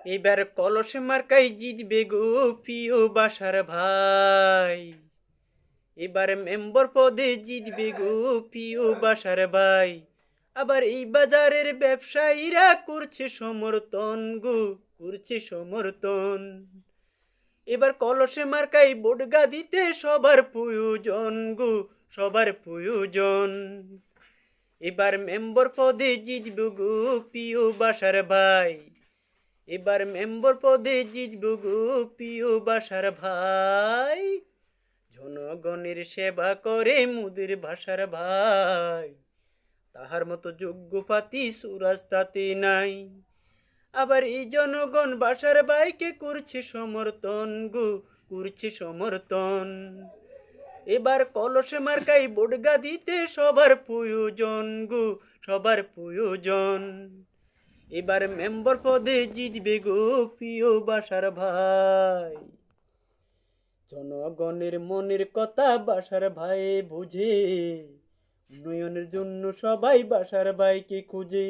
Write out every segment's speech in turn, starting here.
এবার কলস মার্কাই জিতবে গো প্রিয় বাসার ভাই। এবার মেম্বার পদে জিতবে গো প্রিয় বাসার ভাই। আবার এই বাজারের ব্যবসায়ীরা করছে সমর্থন গো, করছে সমর্থন। এবার কলসে মার্কাই বোটগা দিতে সবার প্রয়োজন গো, সবার প্রয়োজন। এবার মেম্বার পদে জিতবে গো প্রিয় বাসার ভাই। এবার মেম্বার পদে জিতব গো প্রিয় বাসার ভাই। জনগণের সেবা করে মুদের ভাষার ভাই। তাহার মতো যোগ্য পাতি সুরাজ তাতে নাই। আবার এই জনগণ বাসার ভাইকে করছে সমর্থন গো, করছে সমর্থন। এবার কলসে মার্কাই বোটগা দিতে সবার প্রয়োজন গো, সবার প্রয়োজন। এবার মেম্বার পদে জিতবে গো প্রিয় বাসার ভাই। জনগণের মনের কথা বাসার ভাই বুঝে, উন্নয়নের জন্য সবাই বাসার ভাইকে খুঁজে।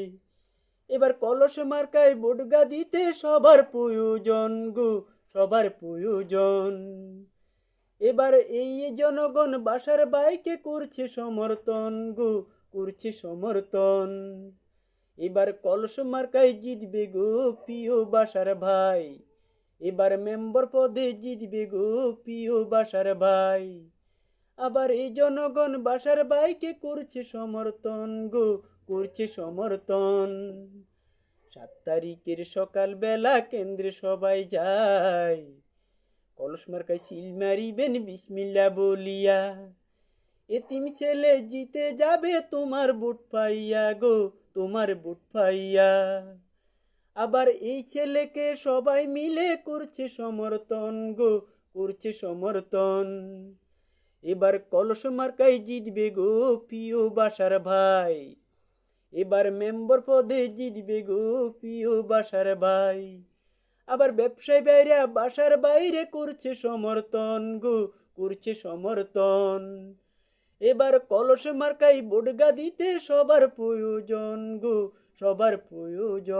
এবার কলস মার্কায় বোটগা দিতে সবার প্রয়োজন গো, সবার প্রয়োজন। এবার এই জনগণ বাসার ভাইকে করছে সমর্থন গো, করছে সমর্থন। এবার কলস মার্কায় জিতবে গো প্রিয় বাসার ভাই। এবার মেম্বার পদে জিতবে গো প্রিয় বাসার ভাই। আবার এই জনগণ বাসার ভাইকে করছে সমর্থন গো, করছে সমর্থন। 7 তারিখের সকাল বেলা কেন্দ্রে সবাই যায়, কলস মার্কায় সিল মারিবেন বিসমিল্লা বলিয়া। এতিম ছেলে জিতে যাবে তোমার বুট পাইয়া গো, তোমার বুট পাইয়া। আবার এই ছেলেকে সবাই মিলে করছে সমর্থন গো, করছে সমর্থন। এবার কলস মার্কাই জিতবে গো প্রিয় বাসার ভাই। এবার মেম্বার পদে জিতবে গো প্রিয় বাসার ভাই। আবার ব্যবসায়ী বাইরে বাসার বাইরে করছে সমর্থন গো, করছে সমর্থন। এবার কলস মার্কাই বোটগা দিতে সবার প্রয়োজন গো, সবার প্রয়োজন।